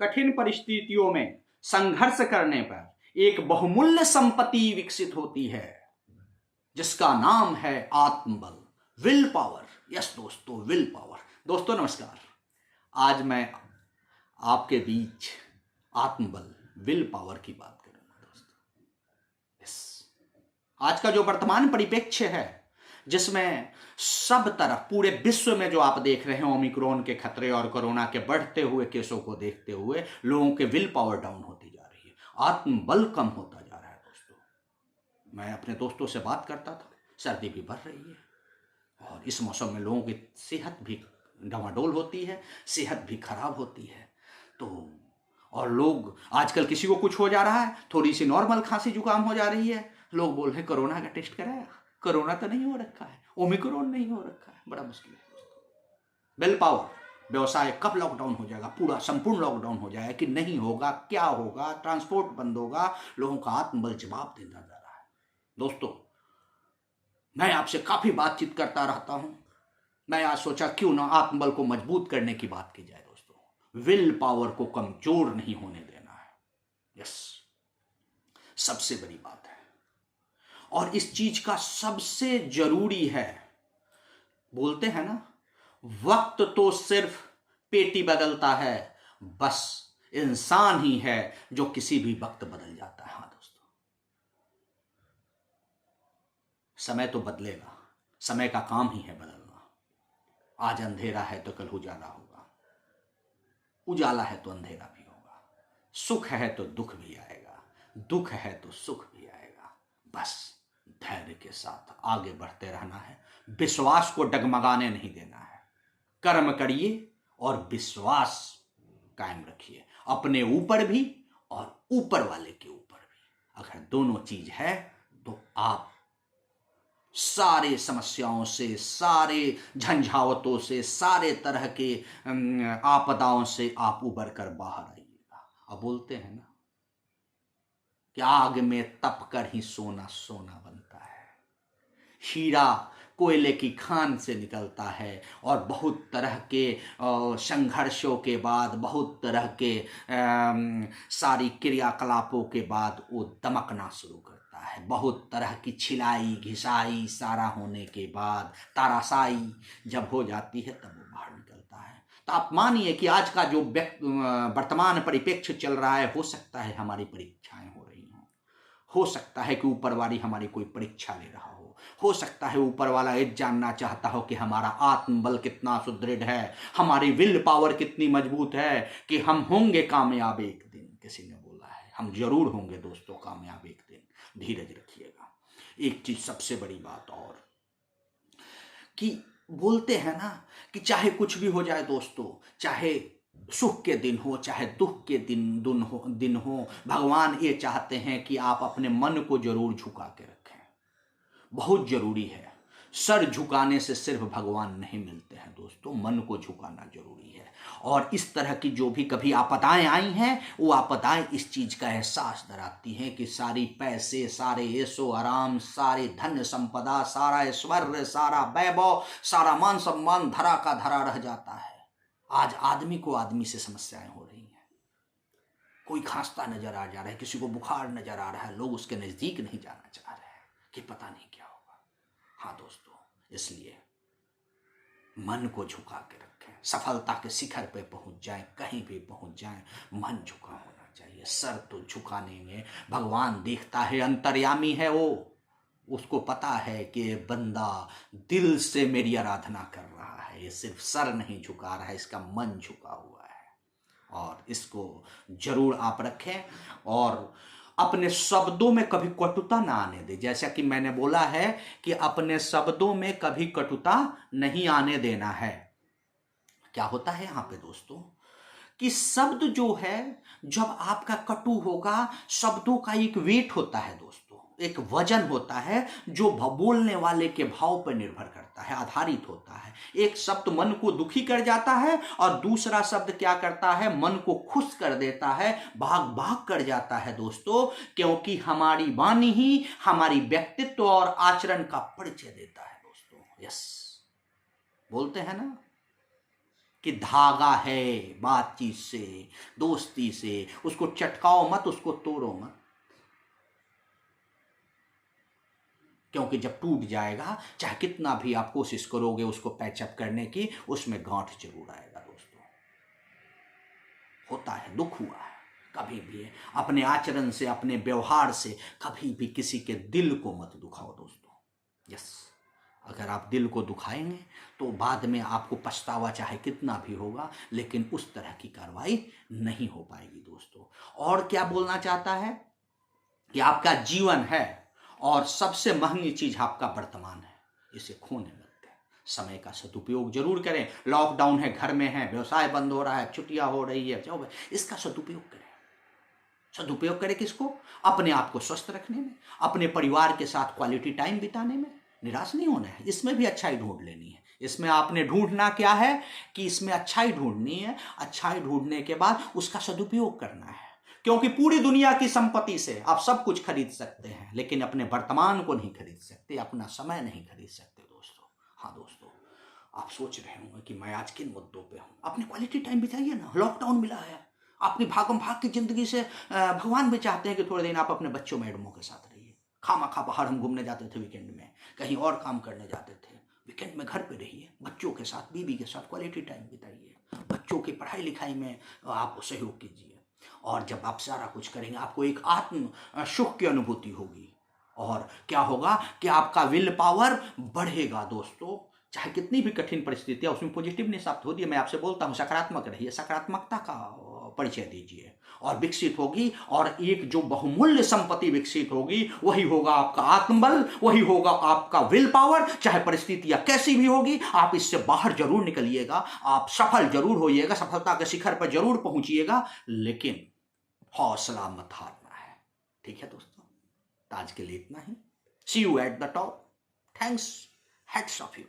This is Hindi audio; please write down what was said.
कठिन परिस्थितियों में संघर्ष करने पर एक बहुमूल्य संपत्ति विकसित होती है जिसका नाम है आत्मबल, विल पावर। यस दोस्तों, विल पावर। दोस्तों नमस्कार। आज मैं आपके बीच आत्मबल, विल पावर की बात करूंगा दोस्तों। यस, आज का जो वर्तमान परिप्रेक्ष्य है जिसमें सब तरफ पूरे विश्व में जो आप देख रहे हैं ओमिक्रॉन के खतरे और कोरोना के बढ़ते हुए केसों को देखते हुए लोगों के विल पावर डाउन होती जा रही है, आत्मबल कम होता जा रहा है दोस्तों। मैं अपने दोस्तों से बात करता था, सर्दी भी बढ़ रही है और इस मौसम में लोगों की सेहत भी डवाडोल होती है, सेहत भी खराब होती है। तो और लोग आजकल किसी को कुछ हो जा रहा है, थोड़ी सी नॉर्मल खांसी जुकाम हो जा रही है, लोग बोल रहे हैं कोरोना का टेस्ट कराया, कोरोना तो नहीं हो रखा है, ओमिक्रॉन नहीं हो रखा है। बड़ा मुश्किल है दोस्तों। विल पावर, व्यवसाय कब लॉकडाउन हो जाएगा, पूरा संपूर्ण लॉकडाउन हो जाएगा कि नहीं होगा, क्या होगा, ट्रांसपोर्ट बंद होगा, लोगों का आत्मबल जवाब देता जा रहा है। दोस्तों मैं आपसे काफी बातचीत करता रहता हूं, मैं आज सोचा क्यों ना आत्मबल को मजबूत करने की बात की जाए दोस्तों। विल पावर को कमजोर नहीं होने देना है, यस, सबसे बड़ी बात है। और इस चीज का सबसे जरूरी है, बोलते हैं ना, वक्त तो सिर्फ पेटी बदलता है, बस इंसान ही है जो किसी भी वक्त बदल जाता है। हाँ दोस्तों, समय तो बदलेगा, समय का काम ही है बदलना। आज अंधेरा है तो कल उजाला होगा, उजाला है तो अंधेरा भी होगा, सुख है तो दुख भी आएगा, दुख है तो सुख भी आएगा। बस धैर्य के साथ आगे बढ़ते रहना है, विश्वास को डगमगाने नहीं देना है। कर्म करिए और विश्वास कायम रखिए, अपने ऊपर भी और ऊपर वाले के ऊपर भी। अगर दोनों चीज है तो आप सारे समस्याओं से, सारे झंझावतों से, सारे तरह के आपदाओं से आप उबर कर बाहर आइएगा। अब बोलते हैं ना कि आग में तप कर ही सोना सोना बनता है। हीरा कोयले की खान से निकलता है और बहुत तरह के संघर्षों के बाद, बहुत तरह के सारी क्रियाकलापों के बाद वो दमकना शुरू करता है। बहुत तरह की छिलाई घिसाई सारा होने के बाद ताराशाई जब हो जाती है तब वो बाहर निकलता है। तो आप मानिए कि आज का जो वर्तमान परिप्रेक्ष्य चल रहा है, हो सकता है हमारी परीक्षाएं हो रही हो सकता है कि ऊपर वाली हमारी कोई परीक्षा ले रहा हो सकता है ऊपर वाला ये जानना चाहता हो कि हमारा आत्मबल कितना सुदृढ़ है, हमारी विल पावर कितनी मजबूत है कि हम होंगे कामयाब एक दिन। किसी ने बोला है, हम जरूर होंगे दोस्तों कामयाब एक दिन। धीरज रखिएगा। एक चीज सबसे बड़ी बात और कि बोलते हैं ना कि चाहे कुछ भी हो जाए दोस्तों, चाहे सुख के दिन हो चाहे दुख के दिन हो, भगवान ये चाहते हैं कि आप अपने मन को जरूर झुका के रखें। बहुत जरूरी है, सर झुकाने से सिर्फ भगवान नहीं मिलते हैं दोस्तों, मन को झुकाना जरूरी है। और इस तरह की जो भी कभी आपदाएं आई हैं, वो आपदाएं इस चीज का एहसास दिलाती हैं कि सारी पैसे, सारे ऐशो आराम, सारे धन संपदा, सारा ऐश्वर्य, सारा वैभव, सारा मान सम्मान धरा का धरा रह जाता है। आज आदमी को आदमी से समस्याएं हो रही हैं, कोई खांसता नजर आ जा रहा है, किसी को बुखार नजर आ रहा है, लोग उसके नजदीक नहीं जाना चाह रहे हैं कि पता नहीं क्या होगा। हाँ दोस्तों, इसलिए मन को झुका के रखें, सफलता के शिखर पे पहुंच जाएं, कहीं भी पहुंच जाएं, मन झुका होना चाहिए। सर तो झुकाने में भगवान देखता है, अंतर्यामी है वो, उसको पता है कि बंदा दिल से मेरी आराधना कर रहा है, ये सिर्फ सर नहीं झुका रहा है, इसका मन झुका हुआ है। और इसको जरूर आप रखें और अपने शब्दों में कभी कटुता ना आने दे। जैसा कि मैंने बोला है कि अपने शब्दों में कभी कटुता नहीं आने देना है। क्या होता है यहाँ पे दोस्तों कि शब्द जो है, जब आपका कटु होगा, शब्दों का एक वेट होता है दोस्तों, एक वजन होता है जो बोलने वाले के भाव पर निर्भर करता है, आधारित होता है। एक शब्द मन को दुखी कर जाता है और दूसरा शब्द क्या करता है, मन को खुश कर देता है, भाग भाग कर जाता है दोस्तों, क्योंकि हमारी वाणी ही हमारी व्यक्तित्व और आचरण का परिचय देता है दोस्तों। यस, बोलते हैं ना कि धागा है बातचीत से, दोस्ती से, उसको चटकाओ मत, उसको तोड़ो मत, क्योंकि जब टूट जाएगा, चाहे कितना भी आप कोशिश करोगे उसको पैचअप करने की, उसमें गांठ जरूर आएगा दोस्तों। होता है, दुख हुआ है। कभी भी अपने आचरण से, अपने व्यवहार से कभी भी किसी के दिल को मत दुखाओ दोस्तों। यस, अगर आप दिल को दुखाएंगे तो बाद में आपको पछतावा चाहे कितना भी होगा, लेकिन उस तरह की कार्रवाई नहीं हो पाएगी दोस्तों। और क्या बोलना चाहता है कि आपका जीवन है और सबसे महंगी चीज आपका वर्तमान है, इसे खोने मत दें। समय का सदुपयोग जरूर करें। लॉकडाउन है, घर में है, व्यवसाय बंद हो रहा है, छुट्टियां हो रही है, जो इसका सदुपयोग करें। सदुपयोग करें किसको? अपने आप को स्वस्थ रखने में, अपने परिवार के साथ क्वालिटी टाइम बिताने में। निराश नहीं होना है, इसमें भी अच्छाई ढूंढ लेनी है। इसमें आपने ढूंढना क्या है कि इसमें अच्छाई ढूंढनी है। अच्छाई ढूंढने के बाद उसका सदुपयोग करना है, क्योंकि पूरी दुनिया की संपत्ति से आप सब कुछ खरीद सकते हैं, लेकिन अपने वर्तमान को नहीं खरीद सकते, अपना समय नहीं खरीद सकते दोस्तों। हाँ दोस्तों, आप सोच रहे होंगे कि मैं आज किन मुद्दों पे हूँ। अपने क्वालिटी टाइम बिताइए ना, लॉकडाउन मिला है, आपकी भागम भाग की जिंदगी से भगवान भी चाहते हैं कि थोड़े दिन आप अपने बच्चों मैडमों के साथ रहिए। खामा बाहर हम घूमने जाते थे वीकेंड में, कहीं और काम करने जाते थे, वीकेंड में घर पे रहिए, बच्चों के साथ, बीवी के साथ क्वालिटी टाइम बिताइए। बच्चों की पढ़ाई लिखाई में आप सहयोग कीजिए, और जब आप सारा कुछ करेंगे आपको एक आत्म सुख की अनुभूति होगी। और क्या होगा कि आपका विल पावर बढ़ेगा दोस्तों। चाहे कितनी भी कठिन परिस्थितियां, उसमें पॉजिटिवनेस आप होती है। मैं आपसे बोलता हूं, सकारात्मक रहिए, सकारात्मकता का परिचय दीजिए, और विकसित होगी। और एक जो बहुमूल्य संपत्ति विकसित होगी, वही होगा आपका आत्मबल, वही होगा आपका विल पावर। चाहे परिस्थितियां कैसी भी होगी, आप इससे बाहर जरूर निकलिएगा, आप सफल जरूर होइएगा, सफलता के शिखर पर जरूर पहुंचिएगा, लेकिन हौसला मत हारना है। ठीक है दोस्तों, आज के लिए इतना ही। See you at the top. Thanks, hats off you.